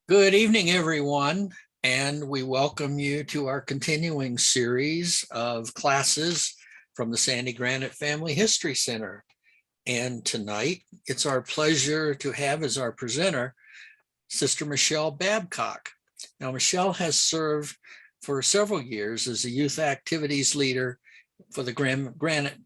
Good evening, everyone, and we welcome you to our continuing series of classes from the Sandy Granite Family History Center. And tonight, it's our pleasure to have as our presenter, Sister Michelle Babcock. Now, Michelle has served for several years as a youth activities leader for the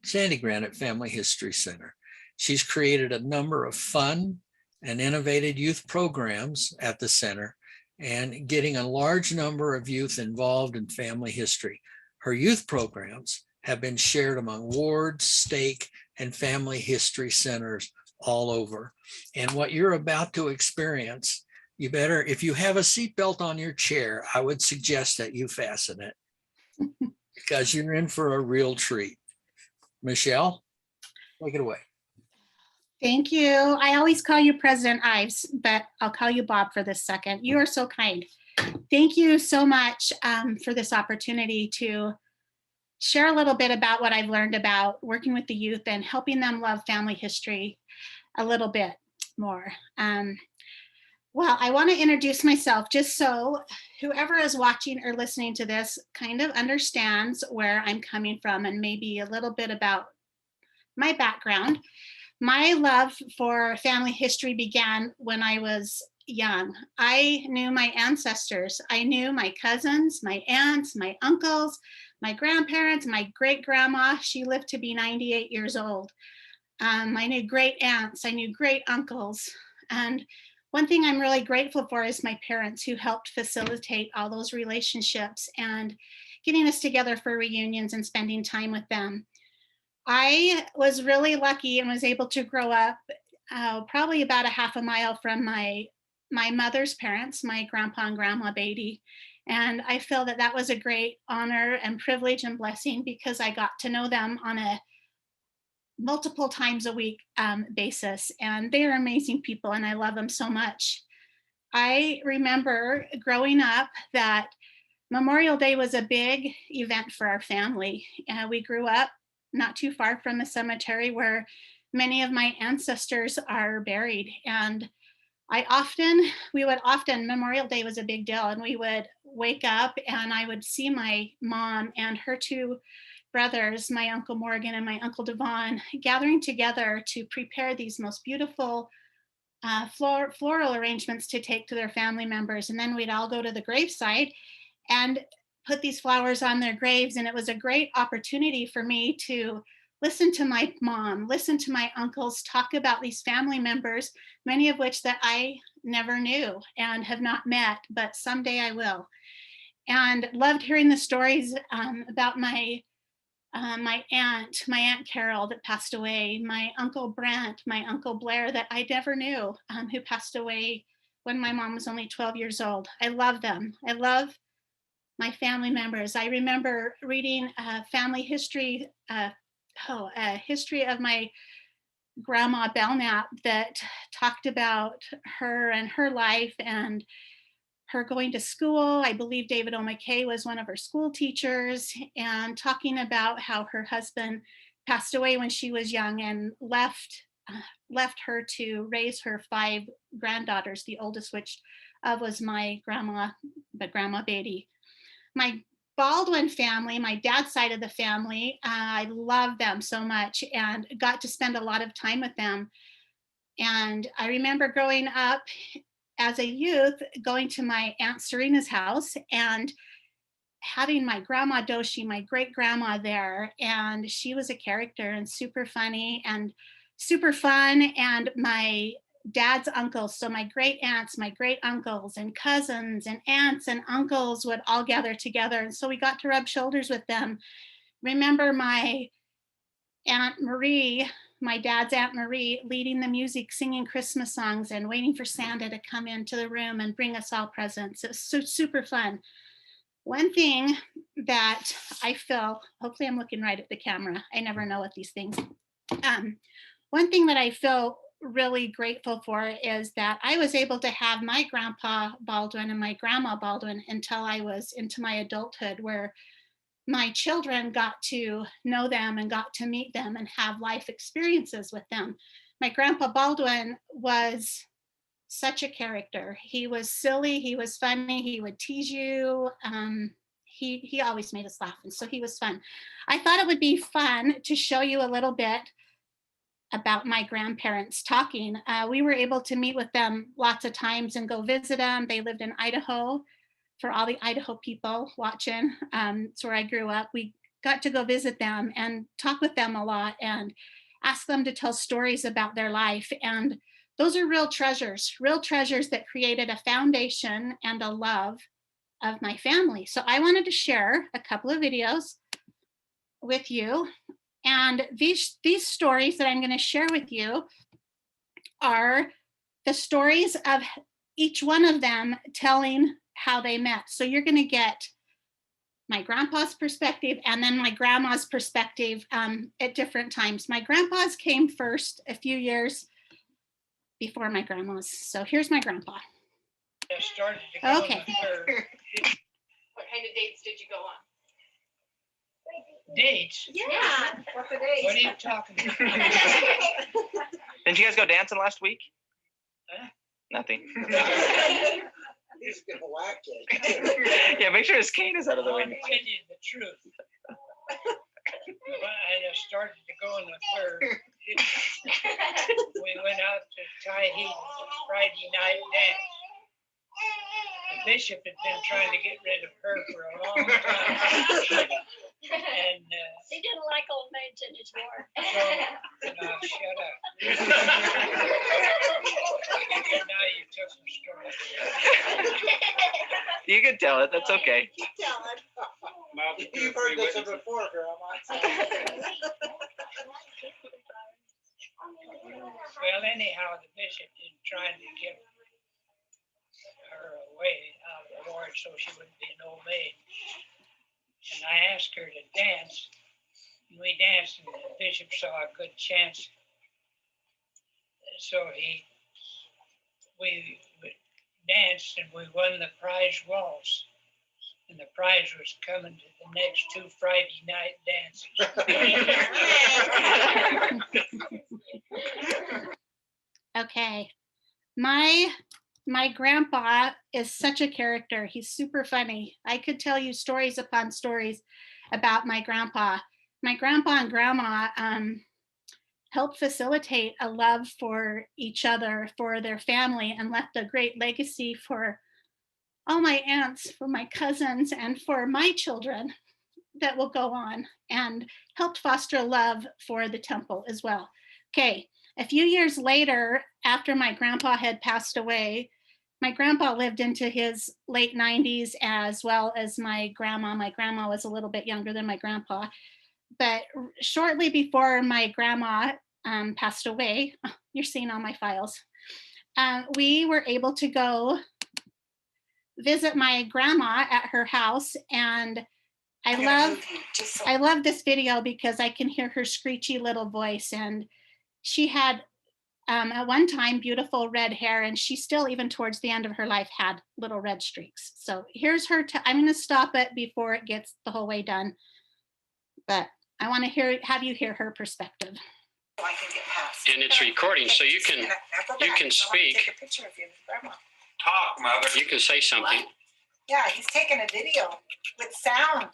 Sandy Granite Family History Center. She's created a number of fun and innovative youth programs at the center and getting a large number of youth involved in family history. Her youth programs have been shared among wards, stake, and family history centers all over. And what you're about to experience, you better, if you have a seatbelt on your chair, I would suggest that you fasten it because you're in for a real treat. Michelle, take it away. Thank you. I always call you President Ives, but I'll call you Bob for this second. You are so kind. Thank you so much for this opportunity to share a little bit about what I've learned about working with the youth and helping them love family history a little bit more. Well, I want to introduce myself just so whoever is watching or listening to this kind of understands where I'm coming from and maybe a little bit about my background. My love for family history began when I was young. I knew my ancestors. I knew my cousins, my aunts, my uncles, my grandparents, my great grandma. She lived to be 98 years old. I knew great aunts. I knew great uncles. And one thing I'm really grateful for is my parents who helped facilitate all those relationships and getting us together for reunions and spending time with them. I was really lucky and was able to grow up probably about a half a mile from my mother's parents, my grandpa and grandma Beatty. And I feel that that was a great honor and privilege and blessing because I got to know them on a multiple times a week basis. And they are amazing people and I love them so much. I remember growing up that Memorial Day was a big event for our family. We grew up not too far from a cemetery where many of my ancestors are buried. And Memorial Day was a big deal. And we would wake up and I would see my mom and her two brothers, my Uncle Morgan and my Uncle Devon, gathering together to prepare these most beautiful floral arrangements to take to their family members. And then we'd all go to the graveside and put these flowers on their graves. And it was a great opportunity for me to listen to my mom, listen to my uncles talk about these family members, many of which that I never knew and have not met, but someday I will. And loved hearing the stories about my aunt Carol that passed away, my Uncle Brent, my Uncle Blair that I never knew, who passed away when my mom was only 12 years old. I love them. I love my family members. I remember reading family history, history of my grandma Belknap that talked about her and her life and her going to school. I believe David O. McKay was one of her school teachers, and talking about how her husband passed away when she was young and left her to raise her five granddaughters, the oldest which was my grandma, but Grandma Beatty. My Baldwin family, my dad's side of the family, I love them so much and got to spend a lot of time with them. And I remember growing up as a youth, going to my Aunt Serena's house and having my grandma Doshi, my great grandma there. And she was a character and super funny and super fun. And my dad's uncles, so my great aunts, my great uncles and cousins and aunts and uncles would all gather together. And so we got to rub shoulders with them. Remember my Aunt Marie, my dad's Aunt Marie, leading the music, singing Christmas songs and waiting for Santa to come into the room and bring us all presents. It was so super fun. One thing that I feel, hopefully I'm looking right at the camera. I never know with these things. One thing that I feel really grateful for is that I was able to have my grandpa Baldwin and my grandma Baldwin until I was into my adulthood, where my children got to know them and got to meet them and have life experiences with them. My grandpa Baldwin was such a character. He was silly, he was funny, he would tease you. He always made us laugh, and so he was fun. I thought it would be fun to show you a little bit about my grandparents talking. We were able to meet with them lots of times and go visit them. They lived in Idaho. For all the Idaho people watching, it's where I grew up. We got to go visit them and talk with them a lot and ask them to tell stories about their life. And those are real treasures that created a foundation and a love of my family. So I wanted to share a couple of videos with you. And these stories that I'm going to share with you are the stories of each one of them telling how they met. So you're going to get my grandpa's perspective and then my grandma's perspective at different times. My grandpa's came first a few years before my grandma's. So here's my grandpa. Started to go Okay. on the third. What kind of dates did you go on? Dates? Yeah. What the What are days? you talking about? Didn't you guys go dancing last week? Huh? Nothing. He's gonna whack it. Yeah, make sure his cane is out of the I'll way. tell you the truth. When I started to go on the third, we went out to Tahiti Friday night dance. The bishop had been trying to get rid of her for a long time. And He didn't like old maids anymore. shut up. Now you took some story. You can tell it. That's okay. Keep telling. You've heard this one before, Grandma. Well, anyhow, the bishop is trying to get her away out of the Lord so she wouldn't be an old maid. And I asked her to dance. And we danced, and the bishop saw a good chance. So we danced, and we won the prize waltz. And the prize was coming to the next 2 Friday night dances. Okay. My grandpa is such a character. He's super funny. I could tell you stories upon stories about my grandpa. My grandpa and grandma helped facilitate a love for each other, for their family, and left a great legacy for all my aunts, for my cousins, and for my children that will go on, and helped foster love for the temple as well. Okay, a few years later, after my grandpa had passed away, my grandpa lived into his late 90s as well as my grandma. My grandma was a little bit younger than my grandpa. But shortly before my grandma passed away, you're seeing all my files, we were able to go visit my grandma at her house. And I love this video because I can hear her screechy little voice. And she had at one time beautiful red hair, and she still, even towards the end of her life, had little red streaks. So here's her. I'm going to stop it before it gets the whole way done, but I want to have you hear her perspective. I can get past. And it's recording, so you can speak. Take a picture of you, Grandma. Talk, mother. You can say something. Yeah, he's taking a video with sound.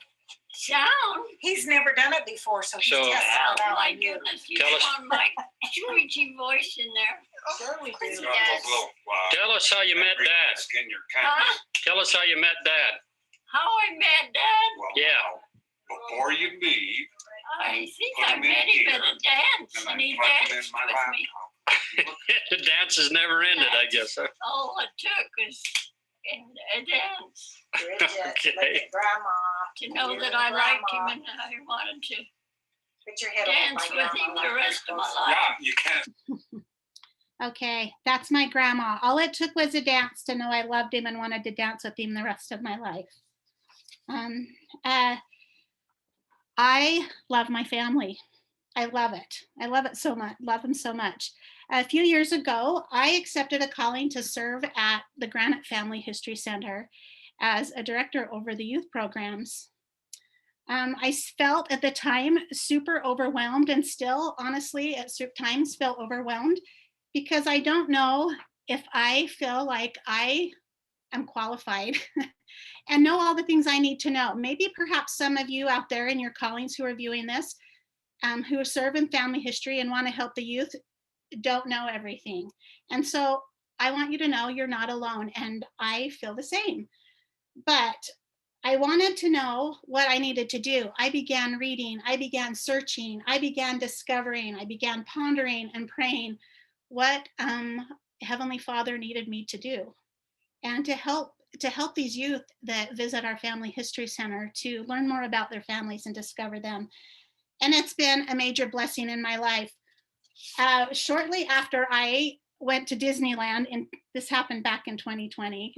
Sound? He's never done it before, so he's So- testing Oh it out my on you. goodness, you Tell us- found my screechy voice in there. Sure we do. Yes. Tell us how you met Dad. Huh? Tell us how you met Dad. How I met Dad? Yeah. Before you leave, I think Put I him in met him here, at a dance and and I he plug him in danced my with me. laptop. The dance has never ended, I guess. Huh? All it took was a dance Bridget, Okay. look at Grandma. to know You're that I liked him Grandma. and I wanted to Put your head on dance my with grandma him like the rest you're of my supposed to. life. Yeah, you can't. Okay, that's my grandma. All it took was a dance to know I loved him and wanted to dance with him the rest of my life. I love my family. I love it. I love it so much. Love them so much. A few years ago, I accepted a calling to serve at the Granite Family History Center as a director over the youth programs. I felt at the time super overwhelmed, and still, honestly, at certain times felt overwhelmed because I don't know if I feel like I am qualified and know all the things I need to know. Maybe perhaps some of you out there in your callings who are viewing this, who serve in family history and want to help the youth, don't know everything. And so I want you to know you're not alone, and I feel the same. But I wanted to know what I needed to do. I began reading, I began searching, I began discovering, I began pondering and praying what Heavenly Father needed me to do, and to help these youth that visit our Family History Center to learn more about their families and discover them. And it's been a major blessing in my life. Shortly after I went to Disneyland, and this happened back in 2020,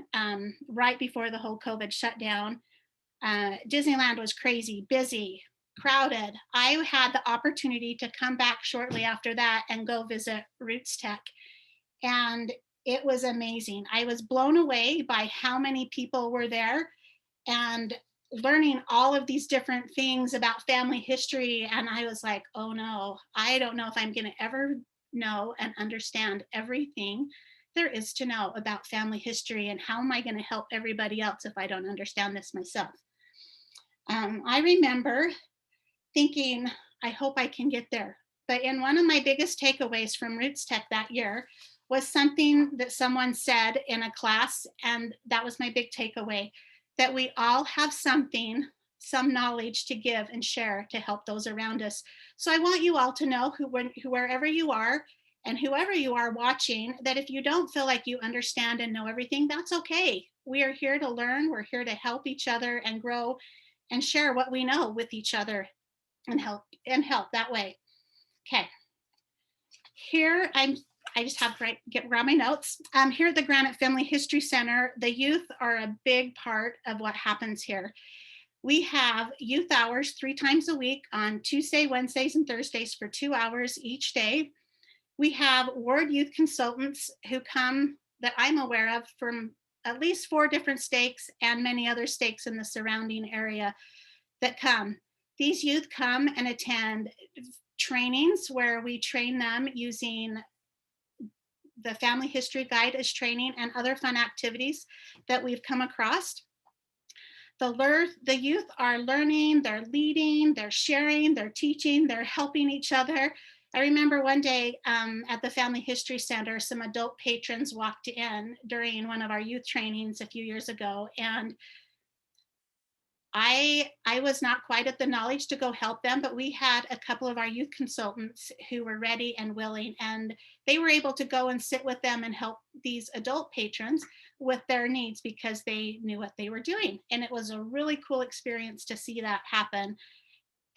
right before the whole COVID shutdown. Disneyland was crazy, busy, crowded. I had the opportunity to come back shortly after that and go visit Roots Tech. And it was amazing. I was blown away by how many people were there and learning all of these different things about family history. And I was like, oh no, I don't know if I'm going to ever know and understand everything there is to know about family history, and how am I going to help everybody else if I don't understand this myself. I remember thinking, I hope I can get there. But in one of my biggest takeaways from Roots Tech that year was something that someone said in a class, and that was my big takeaway, that we all have something, some knowledge to give and share to help those around us. So I want you all to know, wherever you are and whoever you are watching, that if you don't feel like you understand and know everything, that's okay. We are here to learn, we're here to help each other and grow and share what we know with each other and help that way. Okay. Here I just have to get around my notes. Here at the Granite Family History Center, the youth are a big part of what happens here. We have youth hours 3 times a week on Tuesday, Wednesdays, and Thursdays for 2 hours each day. We have ward youth consultants who come, that I'm aware of, from at least 4 different stakes and many other stakes in the surrounding area that come. These youth come and attend trainings where we train them using the Family History Guide as training and other fun activities that we've come across. The youth are learning, they're leading, they're sharing, they're teaching, they're helping each other. I remember one day at the Family History Center, some adult patrons walked in during one of our youth trainings a few years ago, and I was not quite at the knowledge to go help them, but we had a couple of our youth consultants who were ready and willing, and they were able to go and sit with them and help these adult patrons with their needs because they knew what they were doing. And it was a really cool experience to see that happen,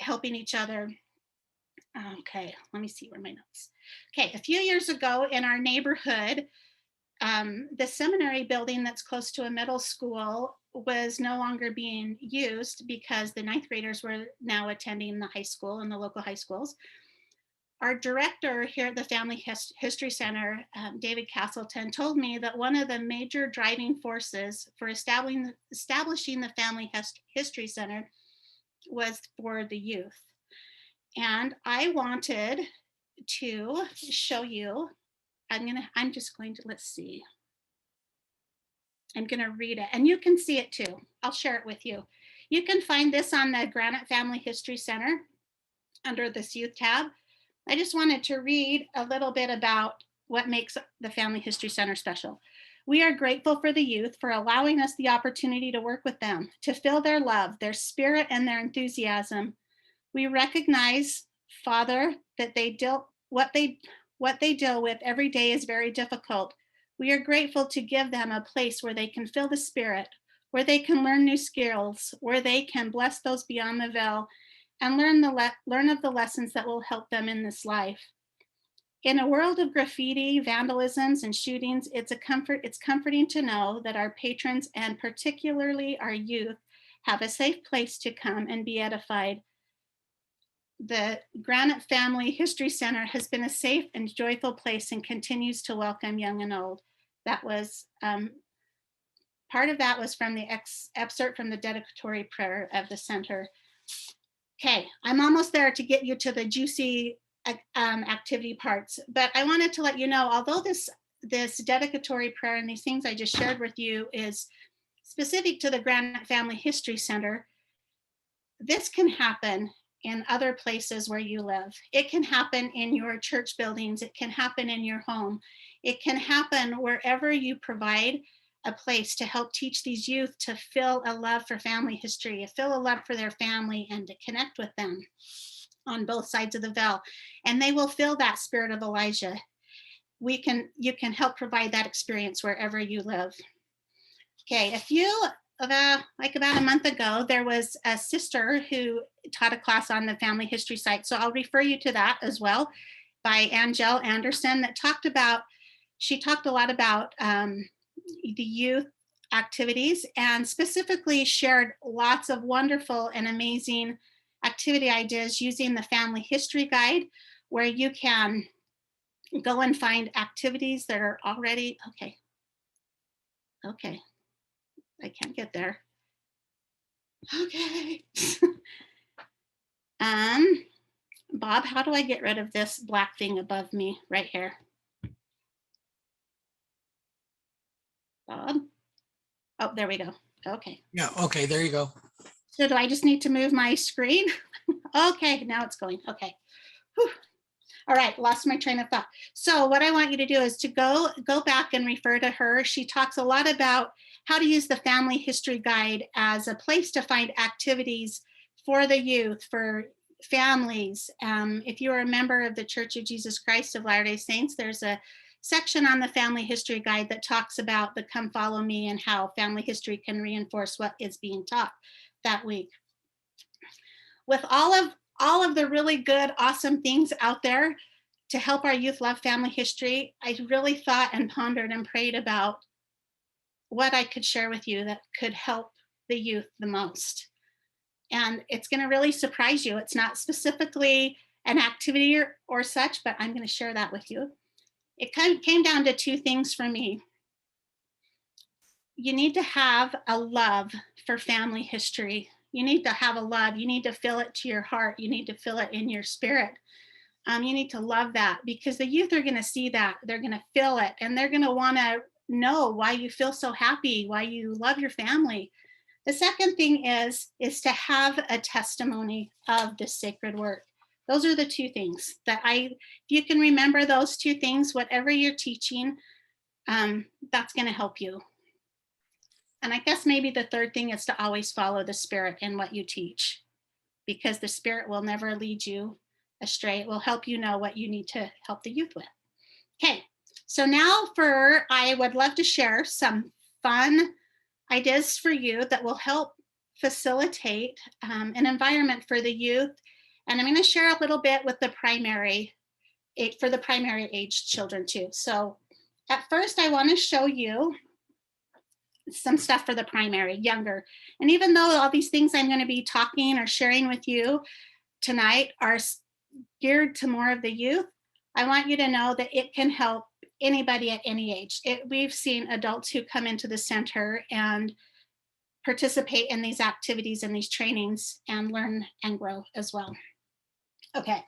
helping each other. Okay, let me see where my notes. Okay, a few years ago in our neighborhood, the seminary building that's close to a middle school was no longer being used because the 9th graders were now attending the high school and the local high schools. Our director here at the Family History Center, David Castleton, told me that one of the major driving forces for establishing the Family History Center was for the youth. And I wanted to show you, I'm just going to, let's see. I'm going to read it, and you can see it too. I'll share it with you. You can find this on the Granite Family History Center under this youth tab. I just wanted to read a little bit about what makes the Family History Center special. We are grateful for the youth for allowing us the opportunity to work with them, to feel their love, their spirit, and their enthusiasm. We recognize, Father, that what they deal with every day is very difficult. We are grateful to give them a place where they can feel the spirit, where they can learn new skills, where they can bless those beyond the veil, and learn of the lessons that will help them in this life. In a world of graffiti, vandalisms, and shootings, it's comforting to know that our patrons, and particularly our youth, have a safe place to come and be edified. The Granite Family History Center has been a safe and joyful place and continues to welcome young and old. That was part of that was from the excerpt from the dedicatory prayer of the center. Okay, I'm almost there to get you to the juicy activity parts, but I wanted to let you know, although this this dedicatory prayer and these things I just shared with you is specific to the Granite Family History Center. This can happen in other places where you live. It can happen in your church buildings. It can happen in your home. It can happen wherever you provide a place to help teach these youth to feel a love for family history, to feel a love for their family, and to connect with them on both sides of the veil. And they will feel that spirit of Elijah. You can help provide that experience wherever you live. Okay, about a month ago, there was a sister who taught a class on the family history site. So I'll refer you to that as well, by Angel Anderson, that talked a lot about the youth activities, and specifically shared lots of wonderful and amazing activity ideas using the family history guide, where you can go and find activities that are already, okay, I can't get there. Okay. Bob, how do I get rid of this black thing above me right here? Bob? Oh, there we go. Okay. Yeah, okay, there you go. So do I just need to move my screen? Okay, now it's going. Okay. Whew. All right, lost my train of thought. So what I want you to do is to go back and refer to her. She talks a lot about how to use the family history guide as a place to find activities for the youth, for families. If you are a member of the Church of Jesus Christ of Latter-day Saints, there's a section on the family history guide that talks about the Come Follow Me and how family history can reinforce what is being taught that week. With all of the really good, awesome things out there to help our youth love family history, I really thought and pondered and prayed about what I could share with you that could help the youth the most. And it's going to really surprise you. It's not specifically an activity or such, but I'm going to share that with you. It kind of came down to two things for me. You need to have a love for family history. You need to have a love. You need to feel it to your heart. You need to feel it in your spirit. You need to love that, because the youth are going to see that. They're going to feel it, and they're going to want to know why you feel so happy, why you love your family. The second thing is to have a testimony of this sacred work. Those are the two things that if you can remember those two things, whatever you're teaching, that's going to help you. And I guess maybe the third thing is to always follow the Spirit in what you teach, because the Spirit will never lead you astray. It will help you know what you need to help the youth with. Okay, so now I would love to share some fun ideas for you that will help facilitate an environment for the youth. And I'm going to share a little bit with the primary age children too. So at first I want to show you some stuff for the primary, younger. And even though all these things I'm going to be talking or sharing with you tonight are geared to more of the youth, I want you to know that it can help anybody at any age. We've seen adults who come into the center and participate in these activities and these trainings and learn and grow as well. Okay,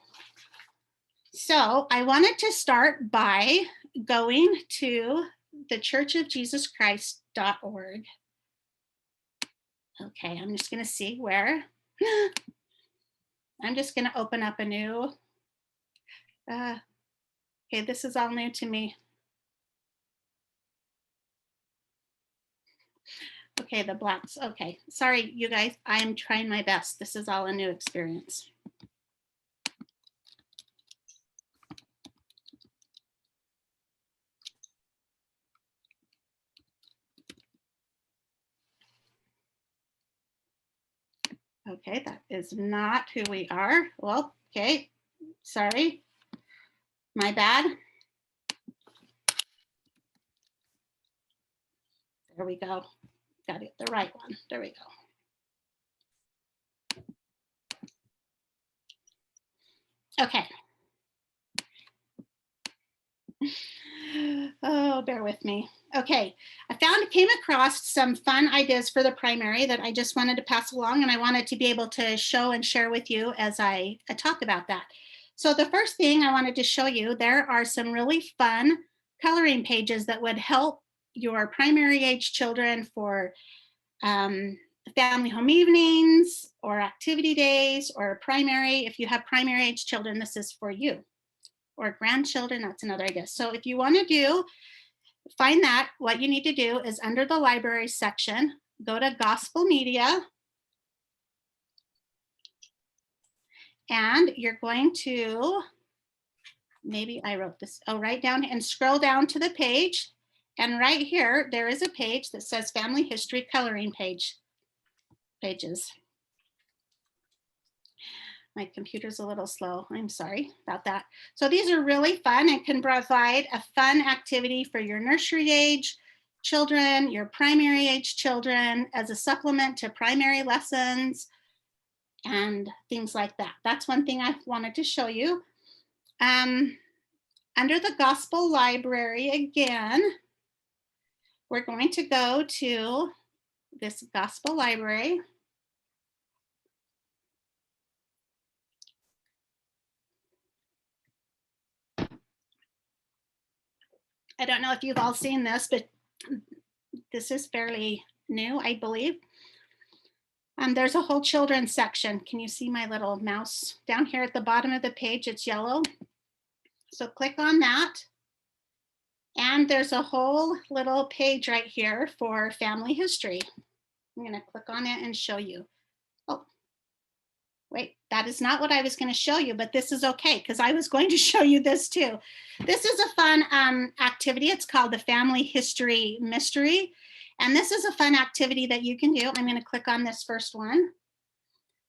so I wanted to start by going to the churchofjesuschrist.org. Okay, I'm just going to see where. I'm just going to open up a new. Okay, this is all new to me. Okay, the blacks. Okay, sorry, you guys. I'm trying my best. This is all a new experience. Okay, that is not who we are. Well, okay, sorry. My bad. There we go. Got it, the right one. There we go. Okay. Oh, bear with me. Okay, came across some fun ideas for the primary that I just wanted to pass along, and I wanted to be able to show and share with you as I talk about that. So the first thing I wanted to show you, there are some really fun coloring pages that would help your primary age children for family home evenings or activity days, or primary. If you have primary age children, this is for you. Or grandchildren, that's another idea. So if you want to find that, what you need to do is under the library section, go to Gospel Media, and you're going to, maybe I wrote this, right down and scroll down to the page. And right here, there is a page that says Family History Coloring pages. My computer's a little slow. I'm sorry about that. So these are really fun and can provide a fun activity for your nursery age children, your primary age children, as a supplement to primary lessons and things like that. That's one thing I wanted to show you. Under the Gospel Library again, we're going to go to this Gospel Library. I don't know if you've all seen this, but this is fairly new, I believe. There's a whole children's section. Can you see my little mouse down here at the bottom of the page? It's yellow. So click on that. And there's a whole little page right here for family history. I'm going to click on it and show you. Oh, wait, that is not what I was going to show you, but this is okay because I was going to show you this too. This is a fun activity. It's called the Family History Mystery. And this is a fun activity that you can do. I'm going to click on this first one.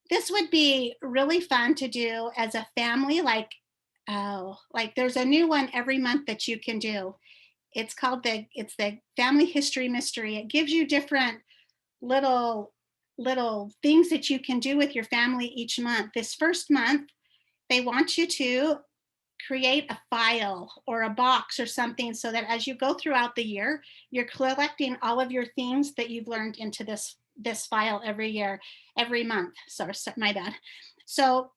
This would be really fun to do as a family, like there's a new one every month that you can do. It's called the Family History Mystery. It gives you different little things that you can do with your family each month. This first month, they want you to create a file or a box or something so that as you go throughout the year, you're collecting all of your things that you've learned into this file every month. Sorry, my bad. So,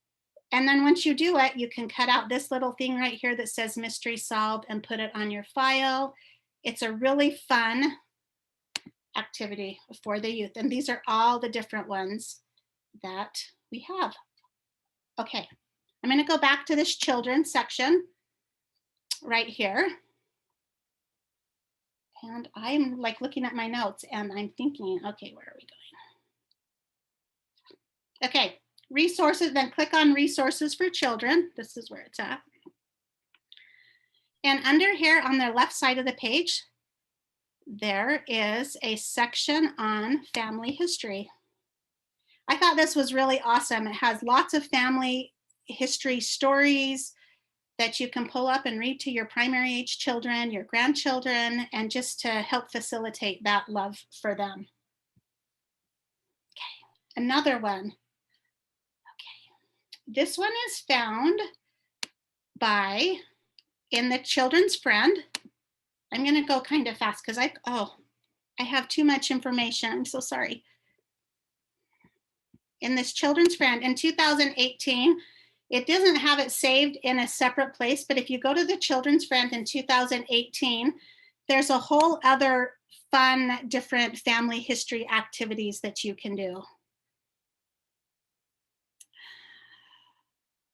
and then once you do it, you can cut out this little thing right here that says mystery solved and put it on your file. It's a really fun activity for the youth. And these are all the different ones that we have. Okay, I'm going to go back to this children's section right here. And I'm like looking at my notes and I'm thinking, okay, where are we going? Okay, resources, then click on resources for children. This is where it's at. And under here on the left side of the page, there is a section on family history. I thought this was really awesome. It has lots of family history stories that you can pull up and read to your primary age children, your grandchildren, and just to help facilitate that love for them. Okay, another one. Okay, this one is found in the Children's Friend. I'm going to go kind of fast because I have too much information. I'm so sorry. In this Children's Friend in 2018, it doesn't have it saved in a separate place, but if you go to the Children's Friend in 2018, there's a whole other fun, different family history activities that you can do.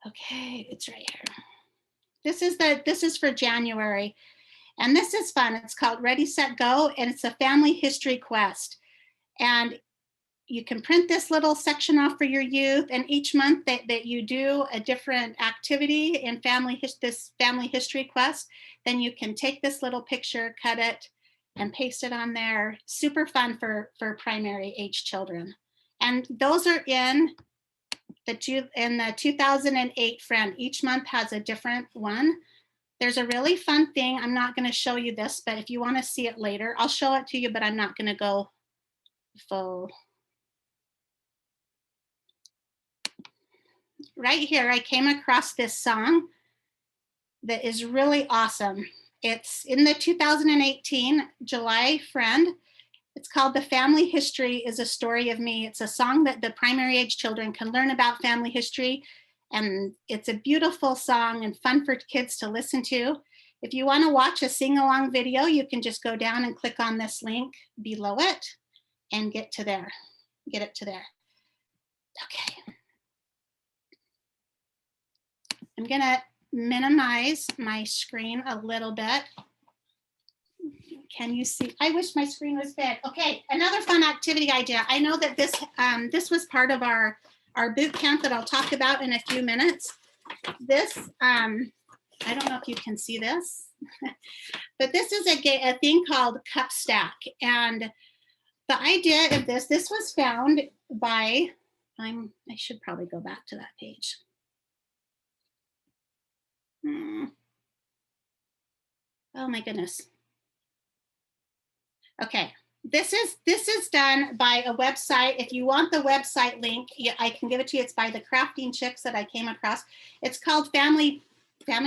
Okay, it's right here. This is for January. And this is fun. It's called Ready, Set, Go, and it's a family history quest. And you can print this little section off for your youth, and each month that you do a different activity in this family history quest, then you can take this little picture, cut it, and paste it on there. Super fun for primary age children. And those are in the 2008 Friend. Each month has a different one. There's a really fun thing. I'm not going to show you this, but if you want to see it later, I'll show it to you, but I'm not going to go full. Right here, I came across this song that is really awesome. It's in the 2018 July Friend. It's called The Family History is a Story of Me. It's a song that the primary age children can learn about family history. And it's a beautiful song and fun for kids to listen to. If you want to watch a sing-along video, you can just go down and click on this link below it and get it to there. Okay. I'm gonna minimize my screen a little bit. Can you see? I wish my screen was big. Okay, another fun activity idea. I know that this was part of our boot camp that I'll talk about in a few minutes. This, I don't know if you can see this, but this is a thing called Cup Stack. And the idea of this was found by, I should probably go back to that page. Oh my goodness. Okay, this is done by a website. If you want the website link, I can give it to you. It's by the Crafting Chicks that I came across. It's called Family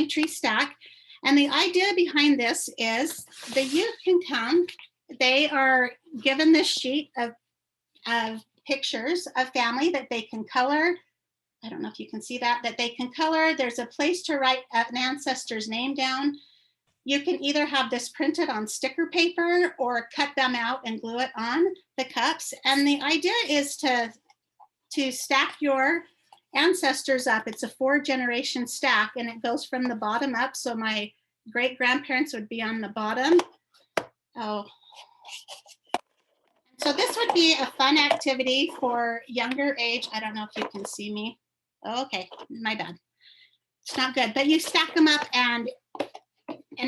Tree Stack. And the idea behind this is the youth can come. They are given this sheet of pictures of family that they can color. I don't know if you can see that they can color. There's a place to write an ancestor's name down. You can either have this printed on sticker paper or cut them out and glue it on the cups. And the idea is to stack your ancestors up. It's a 4-generation stack and it goes from the bottom up. So my great grandparents would be on the bottom. Oh. So this would be a fun activity for younger age. I don't know if you can see me. Okay, my bad. It's not good, but you stack them up and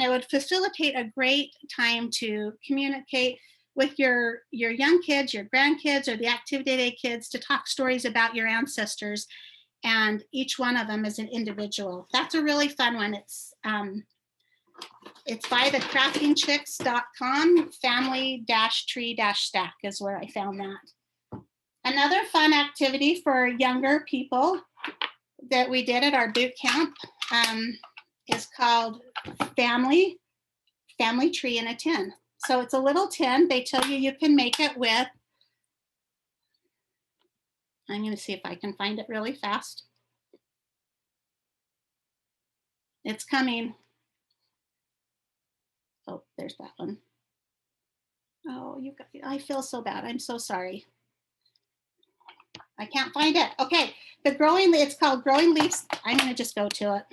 it would facilitate a great time to communicate with your young kids, your grandkids, or the activity day kids to talk stories about your ancestors, and each one of them is an individual. That's a really fun one. It's by the craftingchicks.com, family-tree-stack is where I found that. Another fun activity for younger people that we did at our boot camp is called Family Tree in a Tin. So it's a little tin. They tell you can make it with, I'm going to see if I can find it really fast. It's coming. Oh, there's that one. Oh, you guys, I feel so bad. I'm so sorry. I can't find it. Okay, it's called Growing Leaves. I'm going to just go to it.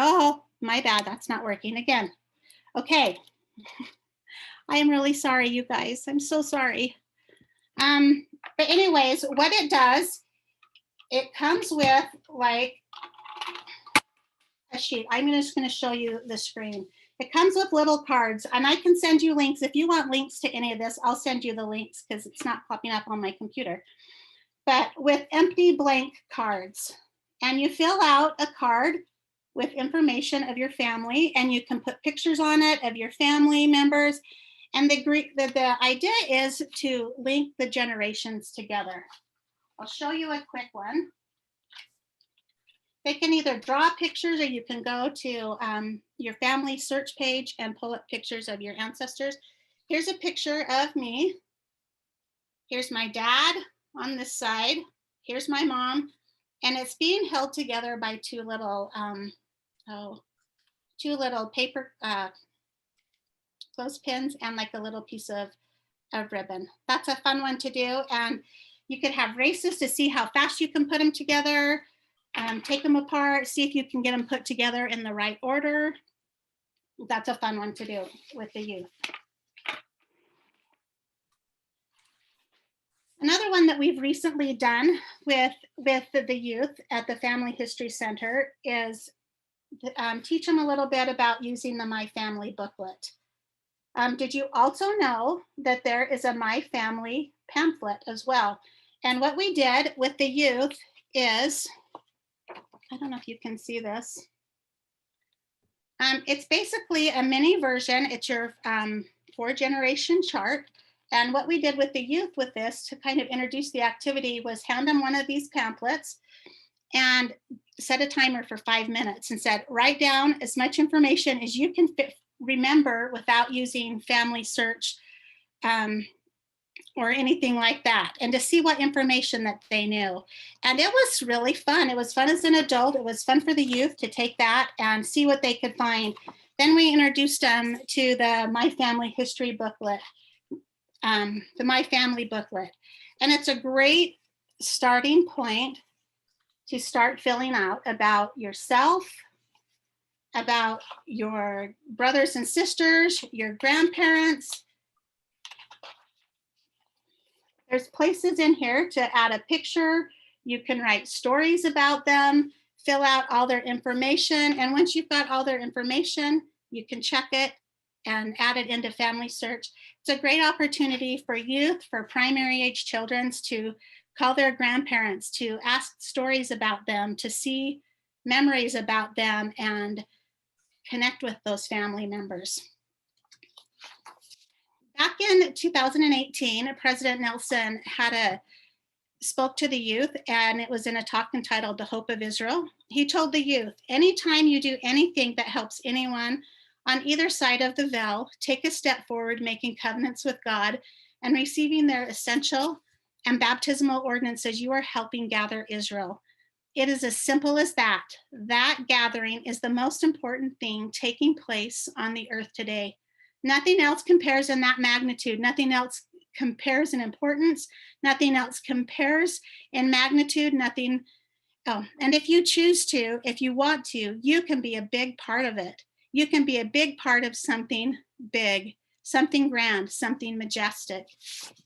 Oh, my bad. That's not working again. Okay. I am really sorry, you guys. I'm so sorry. But anyways, what it does, it comes with like a sheet. I'm just going to show you the screen. It comes with little cards, and I can send you links. If you want links to any of this, I'll send you the links because it's not popping up on my computer. But with empty blank cards, and you fill out a card with information of your family, and you can put pictures on it of your family members. And the idea is to link the generations together. I'll show you a quick one. They can either draw pictures, or you can go to your family search page and pull up pictures of your ancestors. Here's a picture of me. Here's my dad on this side. Here's my mom. And it's being held together by two little paper clothespins and like a little piece of ribbon. That's a fun one to do. And you could have races to see how fast you can put them together, take them apart, see if you can get them put together in the right order. That's a fun one to do with the youth. Another one that we've recently done with the youth at the Family History Center is teach them a little bit about using the My Family booklet. Did you also know that there is a My Family pamphlet as well? And what we did with the youth is, I don't know if you can see this. It's basically a mini version. It's your 4-generation chart. And what we did with the youth with this to kind of introduce the activity was hand them one of these pamphlets and set a timer for 5 minutes and said, write down as much information as you can remember without using Family Search or anything like that, and to see what information that they knew. And it was really fun. It was fun as an adult. It was fun for the youth to take that and see what they could find. Then we introduced them to the My Family History booklet, the My Family booklet. And it's a great starting point to start filling out about yourself, about your brothers and sisters, your grandparents. There's places in here to add a picture. You can write stories about them, fill out all their information. And once you've got all their information, you can check it and add it into Family Search. It's a great opportunity for youth, for primary age children to call their grandparents, to ask stories about them, to see memories about them and connect with those family members. Back in 2018, President Nelson spoke to the youth, and it was in a talk entitled The Hope of Israel. He told the youth, anytime you do anything that helps anyone on either side of the veil, take a step forward, making covenants with God and receiving their essential and baptismal ordinances, you are helping gather Israel. It is as simple as that. That gathering is the most important thing taking place on the earth today. Nothing else compares in that magnitude. Nothing else compares in importance. Nothing else compares in magnitude. Nothing. Oh, and if you choose to, if you want to, you can be a big part of it. You can be a big part of something big, something grand, something majestic.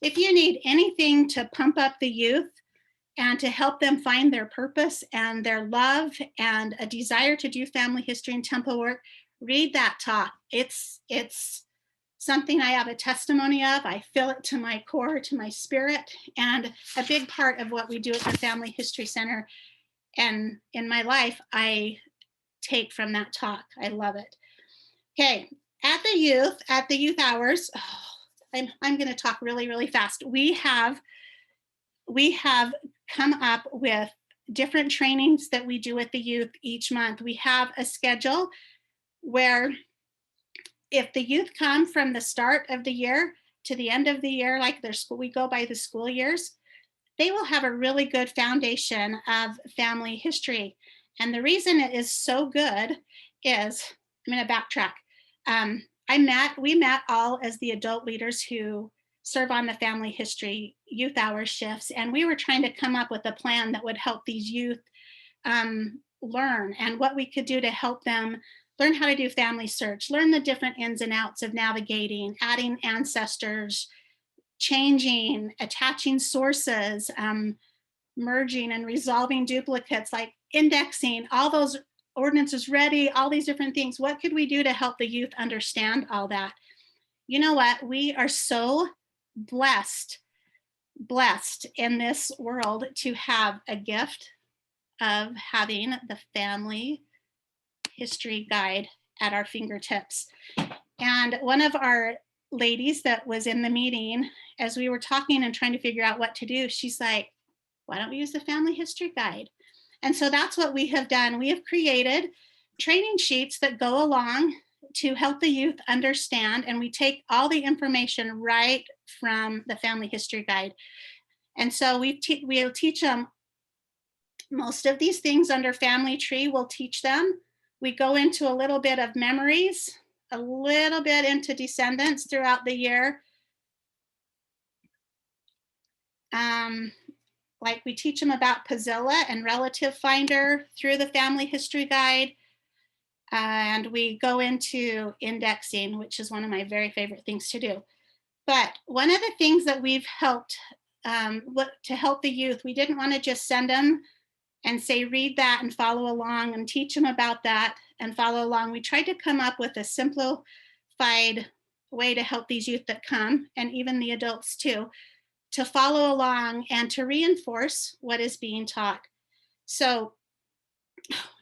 If you need anything to pump up the youth and to help them find their purpose and their love and a desire to do family history and temple work, read that talk. It's something I have a testimony of. I feel it to my core, to my spirit, and a big part of what we do at the Family History Center. And in my life, I take from that talk. I love it. Okay, at the youth hours, I'm going to talk really, really fast. We have come up with different trainings that we do with the youth each month. We have a schedule where if the youth come from the start of the year to the end of the year, like their school, we go by the school years, they will have a really good foundation of family history. And the reason it is so good is, I'm going to backtrack. We met all as the adult leaders who serve on the Family History Youth Hour shifts, and we were trying to come up with a plan that would help these youth learn and what we could do to help them learn how to do Family Search, learn the different ins and outs of navigating, adding ancestors, changing, attaching sources, merging and resolving duplicates, like indexing, all those ordinances ready, all these different things. What could we do to help the youth understand all that? You know what? We are so blessed in this world to have a gift of having the Family History Guide at our fingertips. And one of our ladies that was in the meeting, as we were talking and trying to figure out what to do, she's like, why don't we use the Family History Guide? And so that's what we have done. We have created training sheets that go along to help the youth understand, and we take all the information right from the Family History Guide. And so we'll teach them most of these things under Family Tree. We'll teach them. We go into a little bit of memories, a little bit into descendants throughout the year. Like we teach them about Pazilla and Relative Finder through the Family History Guide. And we go into indexing, which is one of my very favorite things to do. But one of the things that we've helped to help the youth, we didn't want to just send them and say, read that and follow along and teach them about that and follow along. We tried to come up with a simplified way to help these youth that come, and even the adults too, to follow along and to reinforce what is being taught. So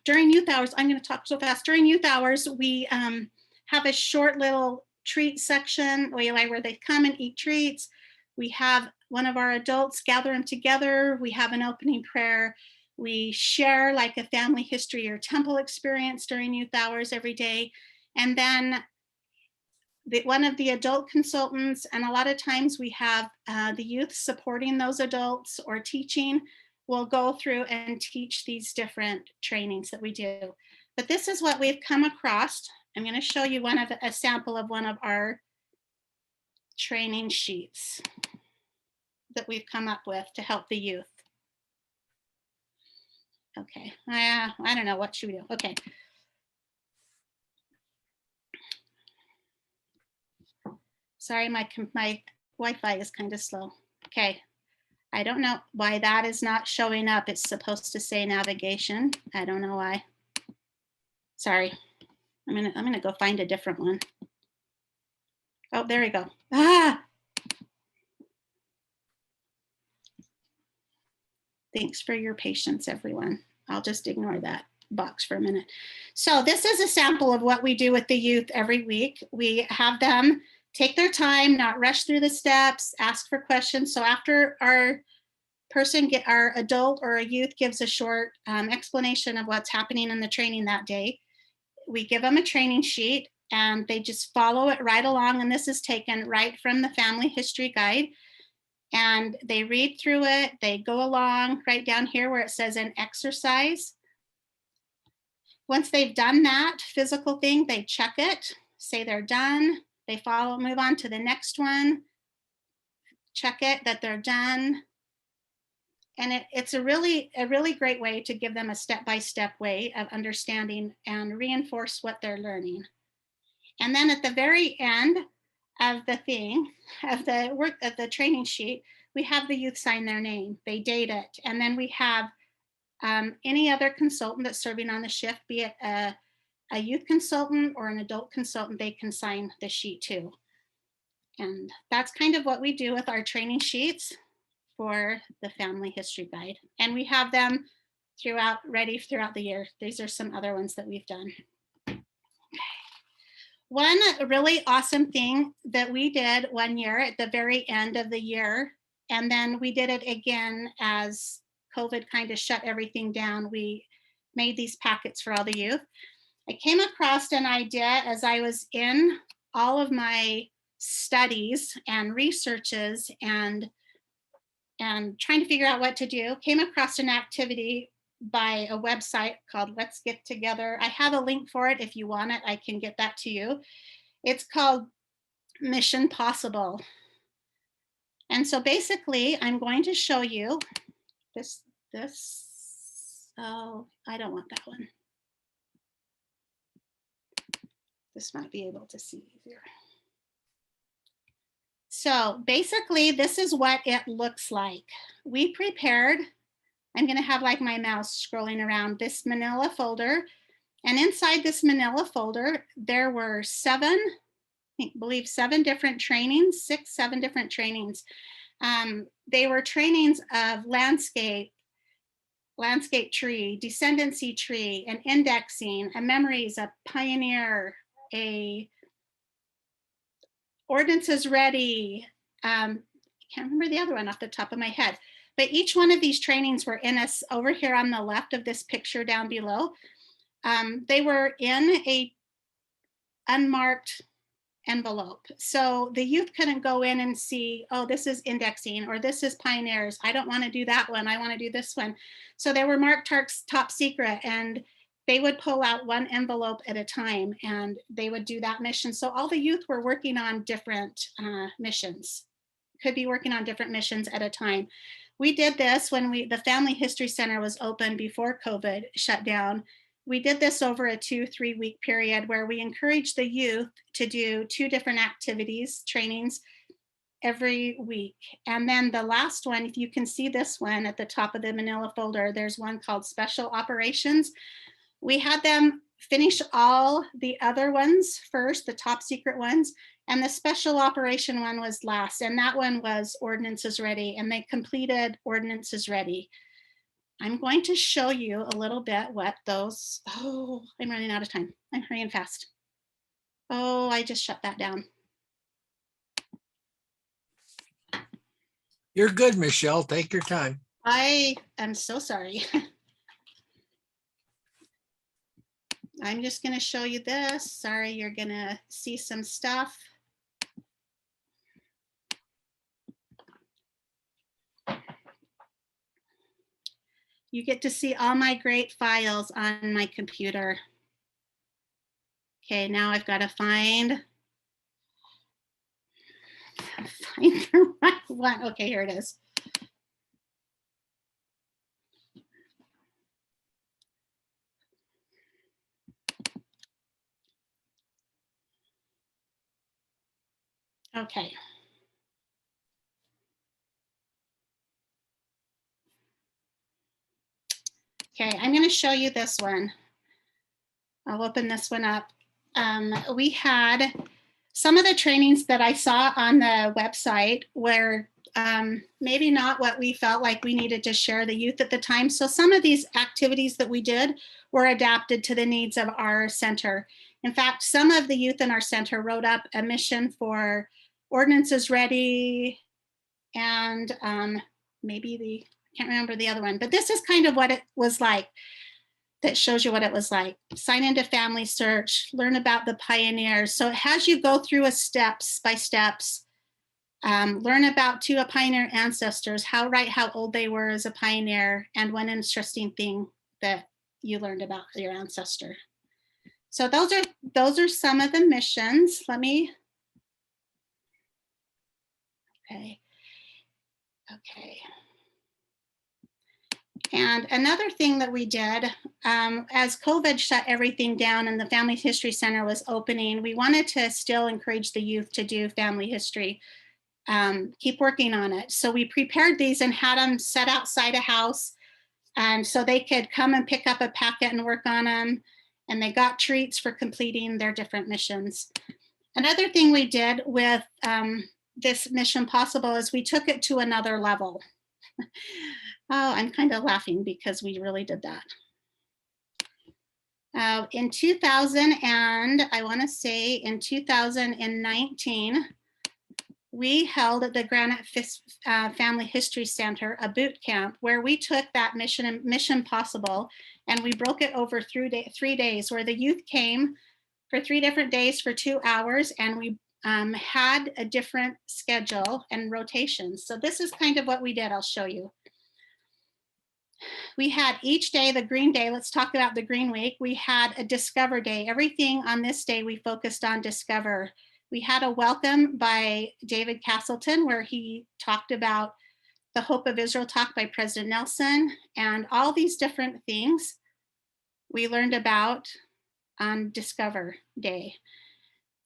during youth hours, I'm going to talk so fast. During youth hours, we have a short little treat section where they come and eat treats. We have one of our adults gather them together. We have an opening prayer. We share like a family history or temple experience during youth hours every day. And then one of the adult consultants, and a lot of times we have the youth supporting those adults or teaching, will go through and teach these different trainings that we do. But this is what we've come across. I'm going to show you a sample of one of our training sheets that we've come up with to help the youth. Okay, I don't know, what should we do? Okay. Sorry, my Wi-Fi is kind of slow. Okay, I don't know why that is not showing up. It's supposed to say navigation. I don't know why. Sorry, I'm gonna go find a different one. Oh, there we go. Ah! Thanks for your patience, everyone. I'll just ignore that box for a minute. So this is a sample of what we do with the youth every week. We have them take their time, not rush through the steps, ask for questions. So after our adult or a youth gives a short explanation of what's happening in the training that day, we give them a training sheet and they just follow it right along. And this is taken right from the family history guide. And they read through it, they go along right down here where it says an exercise. Once they've done that physical thing, they check it, say they're done, they move on to the next one, check it that they're done. And it's a really great way to give them a step-by-step way of understanding and reinforce what they're learning. And then at the very end of the training sheet, we have the youth sign their name, they date it, and then we have any other consultant that's serving on the shift, be it a youth consultant or an adult consultant, they can sign the sheet too. And that's kind of what we do with our training sheets for the family history guide. And we have them ready throughout the year. These are some other ones that we've done. One really awesome thing that we did one year at the very end of the year, and then we did it again as COVID kind of shut everything down. We made these packets for all the youth. I came across an idea as I was in all of my studies and researches and trying to figure out what to do, came across an activity by a website called Let's Get Together. I have a link for it. If you want it, I can get that to you. It's called Mission Possible. And so basically, I'm going to show you this. Oh, I don't want that one. This might be able to see easier. So basically, this is what it looks like. We prepared, I'm going to have like my mouse scrolling around this manila folder. And inside this manila folder, there were seven different trainings, 7 different trainings. They were trainings of landscape tree, descendancy tree, an indexing, a memories, a pioneer, a ordinances ready. I can't remember the other one off the top of my head, but each one of these trainings were in us over here on the left of this picture down below. They were in a unmarked envelope. So the youth couldn't go in and see, oh, this is indexing or this is pioneers. I don't want to do that one. I want to do this one. So they were marked top secret, and they would pull out one envelope at a time and they would do that mission. So all the youth were working on different missions, could be working on different missions at a time. We did this when the Family History Center was open before COVID shut down. We did this over a 2-3 week period where we encouraged the youth to do 2 different activities, trainings every week. And then the last one, if you can see this one at the top of the manila folder, there's one called Special Operations. We had them finish all the other ones first, the top secret ones, and the special operation one was last. And that one was Ordinances Ready, and they completed Ordinances Ready. I'm going to show you a little bit what those, oh, I'm running out of time. I'm hurrying fast. Oh, I just shut that down. You're good, Michelle. Take your time. I am so sorry. I'm just going to show you this. Sorry, you're going to see some stuff. You get to see all my great files on my computer. Okay, now I've got to find the right one. Okay, here it is. Okay. Okay, I'm going to show you this one. I'll open this one up. We had some of the trainings that I saw on the website were maybe not what we felt like we needed to share the youth at the time. So some of these activities that we did were adapted to the needs of our center. In fact, some of the youth in our center wrote up a mission for Ordinances Ready and maybe I can't remember the other one, but this is kind of what it was like. That shows you what it was like. Sign into Family Search, learn about the pioneers. So it has you go through a steps by steps, learn about a pioneer ancestors, how old they were as a pioneer, and one interesting thing that you learned about your ancestor. So those are some of the missions. Okay. And another thing that we did, as COVID shut everything down and the Family History Center was opening, we wanted to still encourage the youth to do family history, keep working on it. So we prepared these and had them set outside a house, and so they could come and pick up a packet and work on them, and they got treats for completing their different missions. Another thing we did with this Mission Possible is we took it to another level. Oh, I'm kind of laughing because we really did that. In 2000 and I want to say in 2019, we held at the Granite Family History Center a boot camp where we took that Mission Possible and we broke it over through 3 days, where the youth came for 3 different days for 2 hours, and we had a different schedule and rotations. So this is kind of what we did. I'll show you. We had each day, the green day, let's talk about the green week. We had a discover day. Everything on this day, we focused on discover. We had a welcome by David Castleton, where he talked about the Hope of Israel talk by President Nelson, and all these different things we learned about on Discover Day.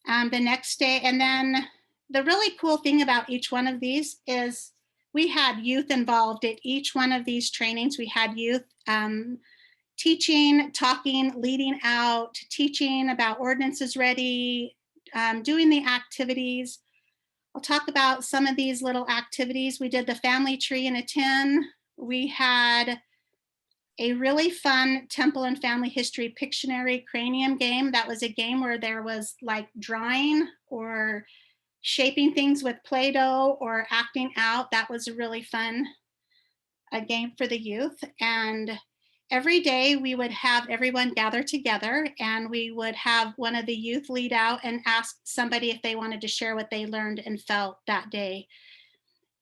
The next day, and then the really cool thing about each one of these is we had youth involved at each one of these trainings. We had youth teaching, talking, leading out, teaching about Ordinances Ready, doing the activities. I'll talk about some of these little activities. We did the family tree in a tin. We had a really fun Temple and Family History Pictionary cranium game. That was a game where there was like drawing or shaping things with Play-Doh or acting out. That was a really fun game for the youth. And every day we would have everyone gather together, and we would have one of the youth lead out and ask somebody if they wanted to share what they learned and felt that day.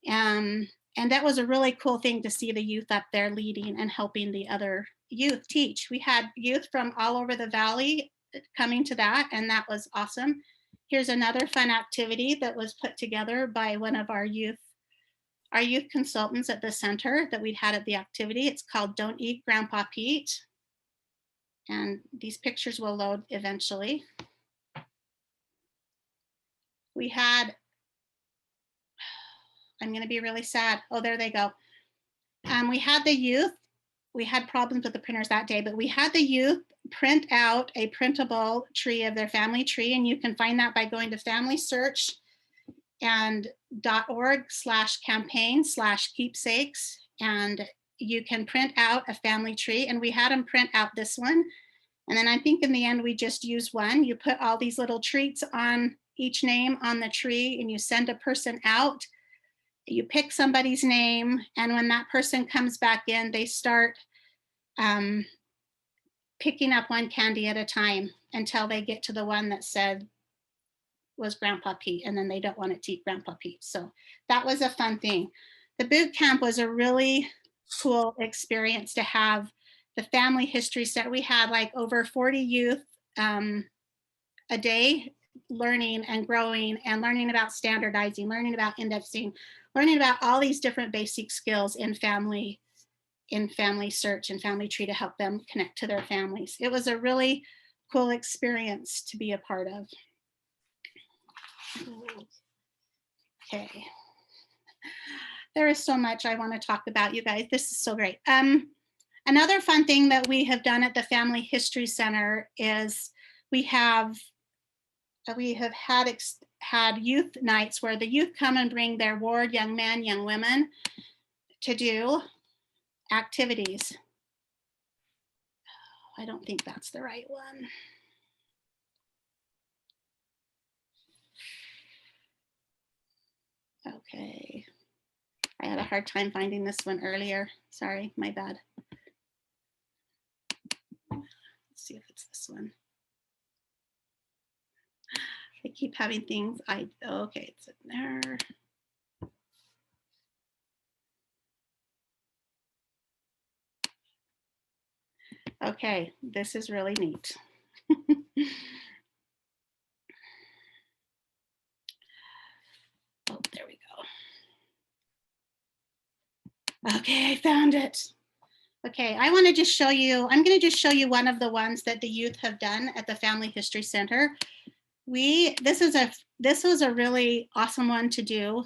And that was a really cool thing to see the youth up there leading and helping the other youth teach. We had youth from all over the valley coming to that, and that was awesome. Here's another fun activity that was put together by one of our youth consultants at the center that we'd had at the activity. It's called Don't Eat Grandpa Pete. And these pictures will load eventually. We had, I'm going to be really sad. Oh, there they go. We had the youth. We had problems with the printers that day, but we had the youth print out a printable tree of their family tree, and you can find that by going to Family Search and .org/campaign/keepsakes, and you can print out a family tree. And we had them print out this one, and then I think in the end we just use one. You put all these little treats on each name on the tree, and you send a person out. You pick somebody's name, and when that person comes back in, they start picking up one candy at a time until they get to the one that said was Grandpa Pete, and then they don't want it to eat Grandpa Pete. So that was a fun thing. The boot camp was a really cool experience to have. The family history set, we had like over 40 youth a day learning and growing and learning about standardizing, learning about indexing, learning about all these different basic skills in family search and family tree to help them connect to their families. It was a really cool experience to be a part of. Okay. There is so much I want to talk about, you guys. This is so great. Another fun thing that we have done at the Family History Center is we have had youth nights where the youth come and bring their ward, young men, young women, to do activities. I don't think that's the right one. Okay. I had a hard time finding this one earlier. Sorry, my bad. Let's see if it's this one. I keep having things. Okay, it's in there. Okay, this is really neat. Oh, there we go. Okay, I found it. Okay, I want to just show you, I'm going to just show you one of the ones that the youth have done at the Family History Center. This was a really awesome one to do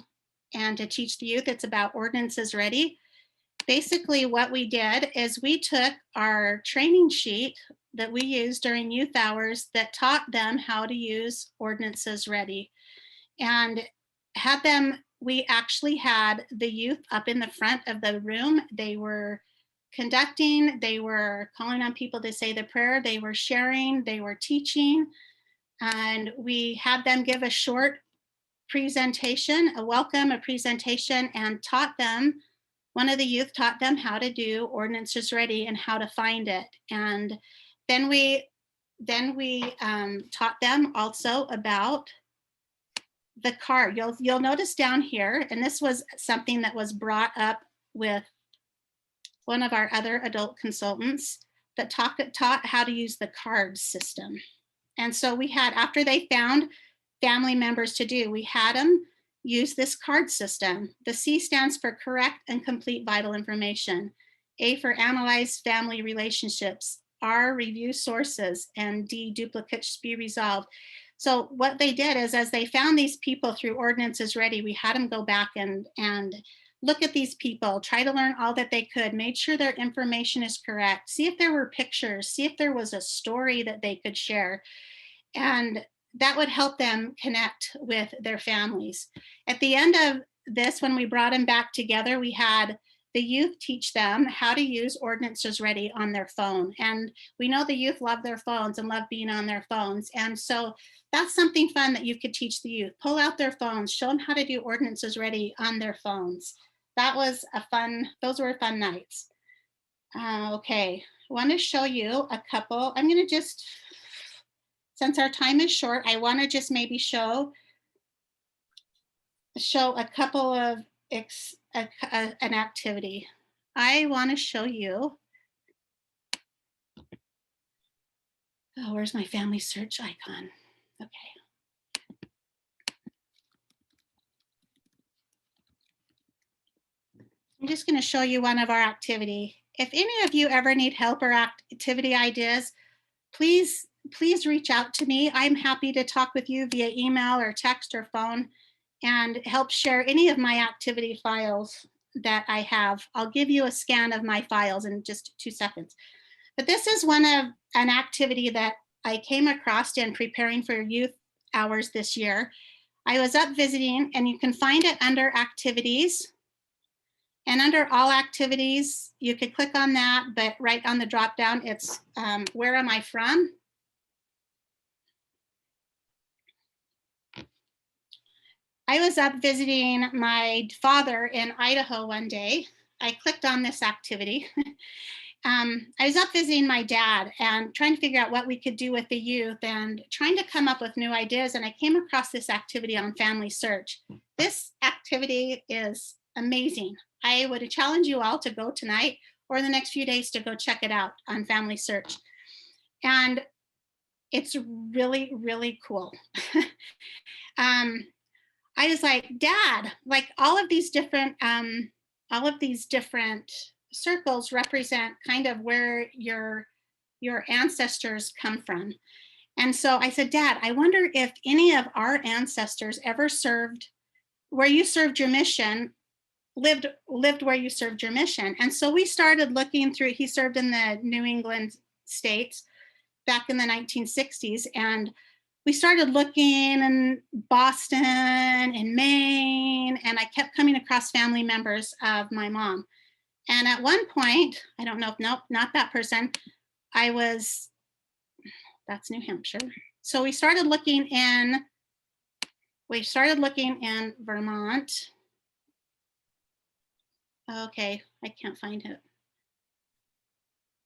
and to teach the youth. It's about Ordinances Ready. Basically what we did is we took our training sheet that we used during youth hours that taught them how to use Ordinances Ready, and had them, we actually had the youth up in the front of the room. They were conducting, they were calling on people to say the prayer, they were sharing, they were teaching, and we had them give a short presentation, a welcome, a presentation, and taught them, one of the youth taught them how to do Ordinances Ready and how to find it. And then we taught them also about the card. You'll notice down here, and this was something that was brought up with one of our other adult consultants, that taught how to use the card system. And so we had, after they found family members to do, we had them use this card system. The C stands for correct and complete vital information. A for analyze family relationships. R, review sources. And D, duplicates be resolved. So what they did is, as they found these people through Ordinances Ready, we had them go back and look at these people, try to learn all that they could, made sure their information is correct, see if there were pictures, see if there was a story that they could share. And that would help them connect with their families. At the end of this, when we brought them back together, we had the youth teach them how to use Ordinances Ready on their phone. And we know the youth love their phones and love being on their phones. And so that's something fun that you could teach the youth. Pull out their phones, show them how to do Ordinances Ready on their phones. That was those were fun nights. Okay, I want to show you a couple. I'm going to just, since our time is short, I want to just maybe show a couple of an activity. I want to show you. Oh, where's my family search icon? Okay. I'm just going to show you one of our activity. If any of you ever need help or activity ideas, please reach out to me. I'm happy to talk with you via email or text or phone and help share any of my activity files that I have. I'll give you a scan of my files in just 2 seconds. But this is an activity that I came across in preparing for youth hours this year. I was up visiting, and you can find it under activities. And under all activities, you could click on that, but right on the drop down, it's where am I from? I was up visiting my father in Idaho one day. I clicked on this activity I was up visiting my dad and trying to figure out what we could do with the youth and trying to come up with new ideas. And I came across this activity on Family Search. This activity is amazing. I would challenge you all to go tonight or the next few days to go check it out on Family Search. And it's really, really cool. I was like, Dad, like all of these different circles represent kind of where your ancestors come from. And so I said, Dad, I wonder if any of our ancestors ever served where you served your mission, lived where you served your mission. And so we started looking through, he served in the New England states back in the 1960s. And we started looking in Boston and Maine, and I kept coming across family members of my mom. And at one point, I don't know, nope, not that person. That's New Hampshire. So we started looking in Vermont. Okay, I can't find it.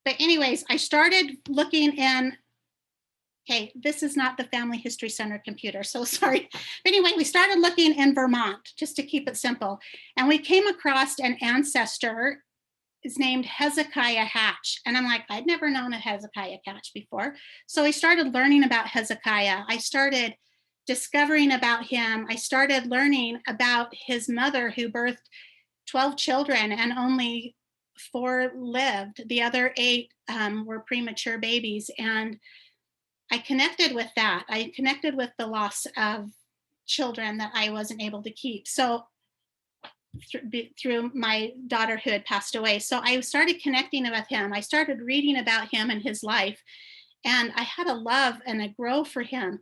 But anyways, I started looking in, okay, this is not the Family History Center computer, so sorry. But anyway, we started looking in Vermont, just to keep it simple. And we came across an ancestor is named Hezekiah Hatch. And I'm like, I'd never known a Hezekiah Hatch before. So I started learning about Hezekiah. I started discovering about him. I started learning about his mother who birthed 12 children and only 4 lived. The other 8 were premature babies. And I connected with that. I connected with the loss of children that I wasn't able to keep. So through my daughter who had passed away. So I started connecting with him. I started reading about him and his life. And I had a love and a grow for him.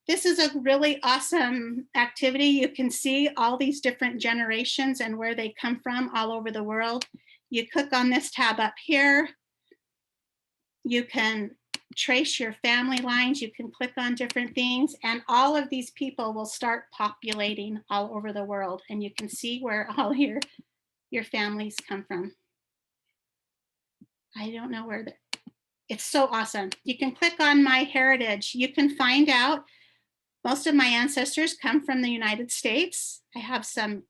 This is a really awesome activity. You can see all these different generations and where they come from all over the world. You click on this tab up here. You can trace your family lines. You can click on different things, and all of these people will start populating all over the world. And you can see where all your families come from. I don't know where it's so awesome. You can click on My Heritage. You can find out most of my ancestors come from the United States. I have some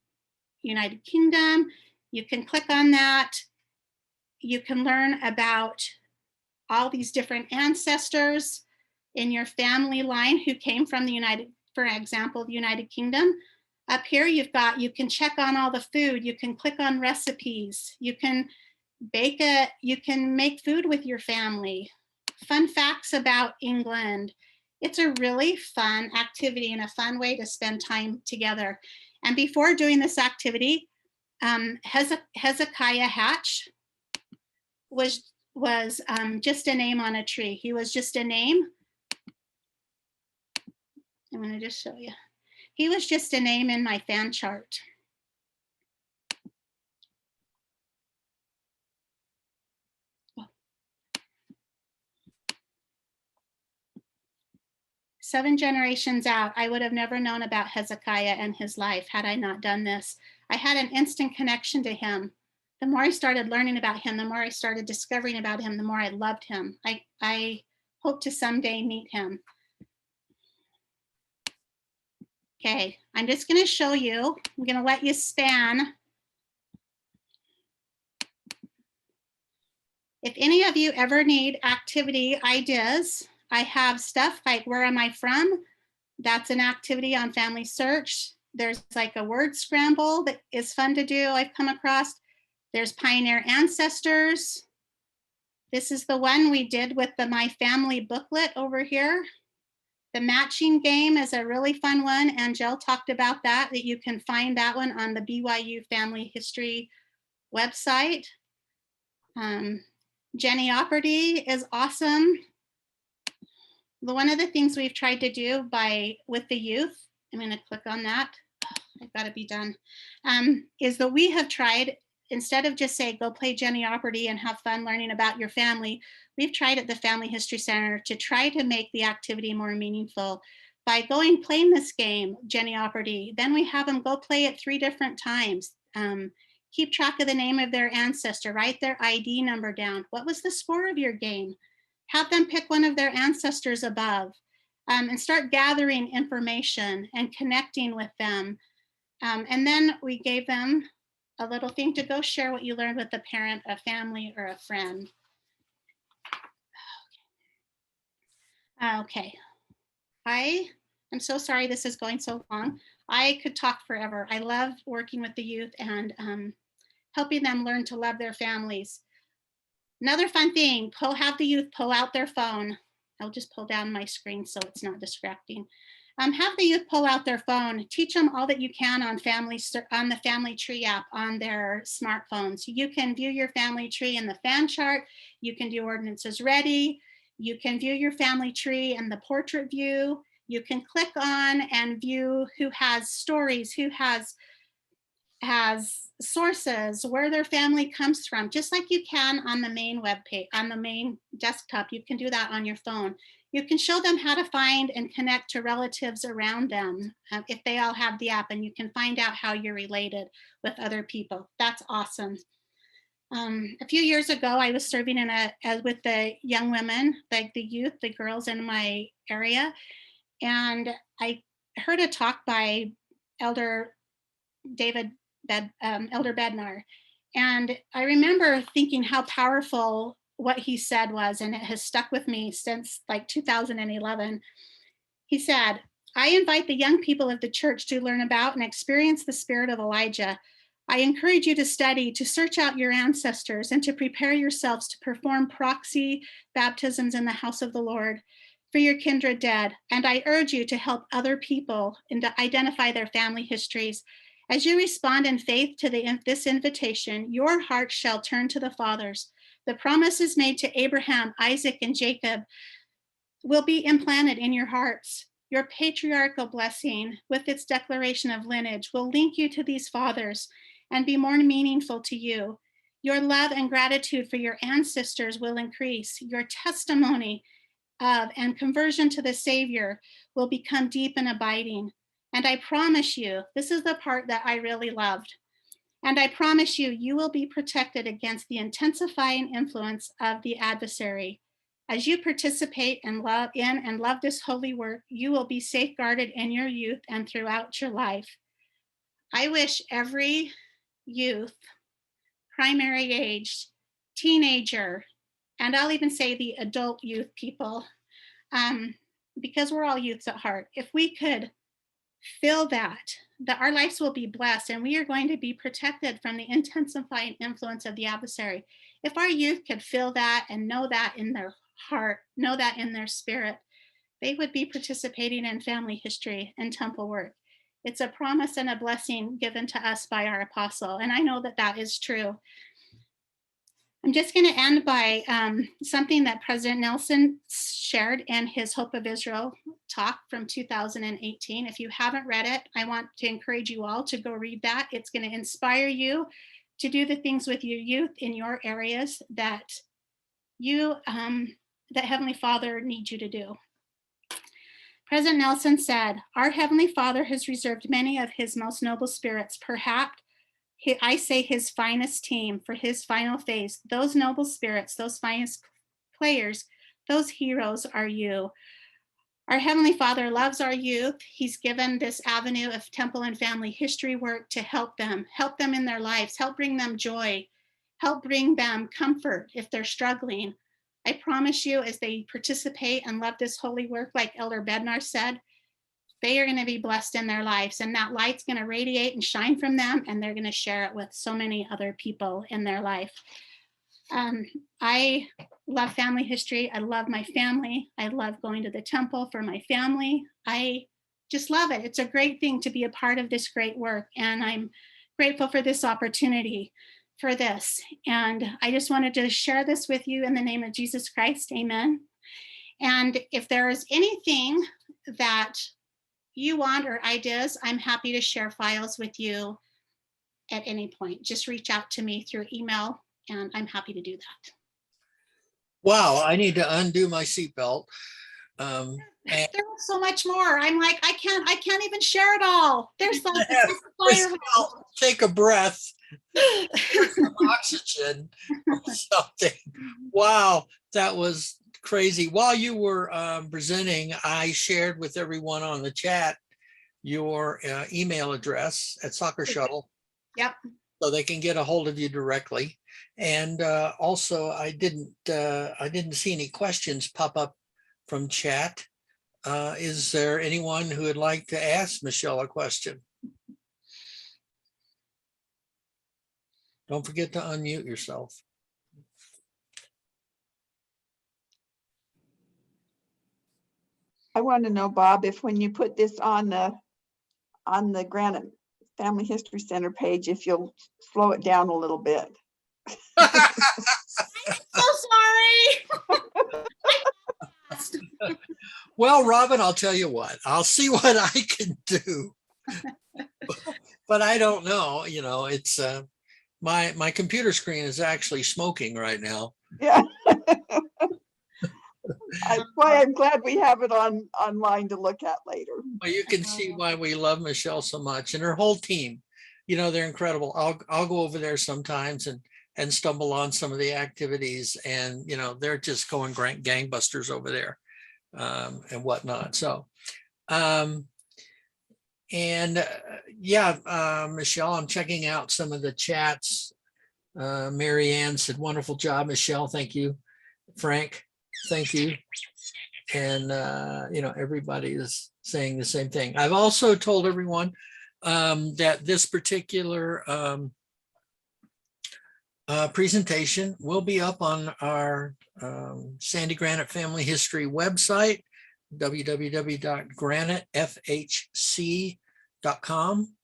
United Kingdom. You can click on that. You can learn about all these different ancestors in your family line who came from for example, the United Kingdom. Up here, you can check on all the food. You can click on recipes. You can bake it. You can make food with your family. Fun facts about England. It's a really fun activity and a fun way to spend time together. And before doing this activity, Hezekiah Hatch was just a name on a tree. He was just a name. I'm going to just show you. He was just a name in my fan chart. Oh. 7 generations out, I would have never known about Hezekiah and his life had I not done this. I had an instant connection to him. The more I started learning about him, the more I started discovering about him, the more I loved him. I hope to someday meet him. Okay, I'm just going to show you. I'm going to let you span. If any of you ever need activity ideas, I have stuff like Where Am I From? That's an activity on Family Search. There's like a word scramble that is fun to do. I've come across. There's Pioneer Ancestors. This is the one we did with the My Family booklet over here. The matching game is a really fun one. Angel talked about that you can find that one on the BYU Family History website. Genealogy is awesome. One of the things we've tried to do with the youth, I'm going to click on that. I've got to be done. Is that we have tried, instead of just say, go play Genealogy and have fun learning about your family, we've tried at the Family History Center to try to make the activity more meaningful by playing this game, Genealogy. Then we have them go play it 3 different times. Keep track of the name of their ancestor, write their ID number down. What was the score of your game? Have them pick one of their ancestors above, and start gathering information and connecting with them. And then we gave them a little thing to go share what you learned with a parent, a family, or a friend. Okay. I am so sorry this is going so long. I could talk forever. I love working with the youth and helping them learn to love their families. Another fun thing, have the youth pull out their phone. I'll just pull down my screen so it's not distracting. Have the youth pull out their phone. Teach them all that you can on the Family Tree app on their smartphones. You can view your family tree in the fan chart. You can do ordinances ready. You can view your family tree in the portrait view. You can click on and view who has stories, who has sources, where their family comes from, just like you can on the main web page, on the main desktop. You can do that on your phone. You can show them how to find and connect to relatives around them if they all have the app, and you can find out how you're related with other people. That's awesome. A few years ago, I was serving with the young women, like the youth, the girls in my area, and I heard a talk by Elder Bednar. And I remember thinking how powerful what he said was, and it has stuck with me since like 2011. He said, I invite the young people of the church to learn about and experience the spirit of Elijah. I encourage you to study, to search out your ancestors, and to prepare yourselves to perform proxy baptisms in the house of the Lord for your kindred dead. And I urge you to help other people and to identify their family histories. As you respond in faith to this invitation, your heart shall turn to the fathers. The promises made to Abraham, Isaac, and Jacob will be implanted in your hearts. Your patriarchal blessing, with its declaration of lineage, will link you to these fathers and be more meaningful to you. Your love and gratitude for your ancestors will increase. Your testimony of and conversion to the Savior will become deep and abiding. And I promise you, this is the part that I really loved. And I promise you, you will be protected against the intensifying influence of the adversary. As you participate and love this holy work, you will be safeguarded in your youth and throughout your life. I wish every youth, primary age, teenager, and I'll even say the adult youth people, because we're all youths at heart, if we could feel that our lives will be blessed and we are going to be protected from the intensifying influence of the adversary. If our youth could feel that and know that in their heart, know that in their spirit, they would be participating in family history and temple work. It's a promise and a blessing given to us by our apostle, and I know that that is true. I'm just going to end by something that President Nelson shared in his Hope of Israel talk from 2018. If you haven't read it, I want to encourage you all to go read that. It's going to inspire you to do the things with your youth in your areas that that Heavenly Father needs you to do. President Nelson said, our Heavenly Father has reserved many of his most noble spirits, perhaps I say his finest team for his final phase. Those noble spirits, those finest players, those heroes are you. Our Heavenly Father loves our youth. He's given this avenue of temple and family history work to help them in their lives, help bring them joy, help bring them comfort if they're struggling. I promise you, as they participate and love this holy work, like Elder Bednar said, they are going to be blessed in their lives, and that light's going to radiate and shine from them, and they're going to share it with so many other people in their life. I love family history. I love my family. I love going to the temple for my family. I just love it. It's a great thing to be a part of this great work, and I'm grateful for this opportunity for this. And I just wanted to share this with you in the name of Jesus Christ. Amen. And if there is anything that you want or ideas, I'm happy to share files with you at any point. Just reach out to me through email and I'm happy to do that. Wow, I need to undo my seatbelt. There's so much more. I'm like, I can't even share it all. There's like Take a breath some oxygen or something. Wow, that was crazy. While you were presenting, I shared with everyone on the chat your email address at Soccer Shuttle. Yep. So they can get a hold of you directly. And also, I didn't see any questions pop up from chat. Is there anyone who would like to ask Michelle a question? Don't forget to unmute yourself. I want to know, Bob, if when you put this on the Granite Family History Center page, if you'll slow it down a little bit. So sorry. Well, Robin, I'll tell you what, I'll see what I can do. But I don't know, you know, it's my computer screen is actually smoking right now. Yeah. That's why I'm glad we have it online to look at later. Well, you can see why we love Michelle so much and her whole team. You know, they're incredible. I'll go over there sometimes and stumble on some of the activities, and you know, they're just going gangbusters over there and whatnot. So Michelle, I'm checking out some of the chats. Mary Ann said, wonderful job, Michelle. Thank you. Frank, thank you. And, you know, everybody is saying the same thing. I've also told everyone that this particular presentation will be up on our Sandy Granite Family History website, www.granitefhc.com.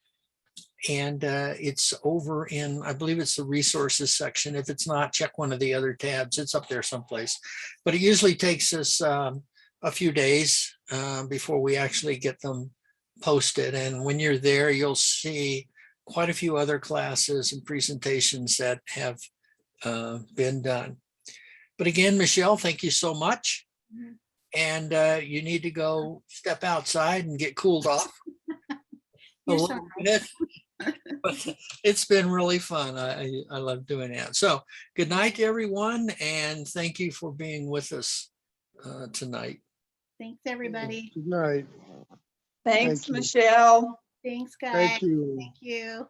And it's over in, I believe it's the resources section. If it's not, check one of the other tabs. It's up there someplace. But it usually takes us a few days before we actually get them posted. And when you're there, you'll see quite a few other classes and presentations that have been done. But again, Michelle, thank you so much. And you need to go step outside and get cooled off a You're so little bit. But it's been really fun. I love doing that. So good night to everyone, and thank you for being with us tonight. Thanks, everybody. Good night. Thanks, Thank you. Michelle. Thanks, guys. Thank you. Thank you.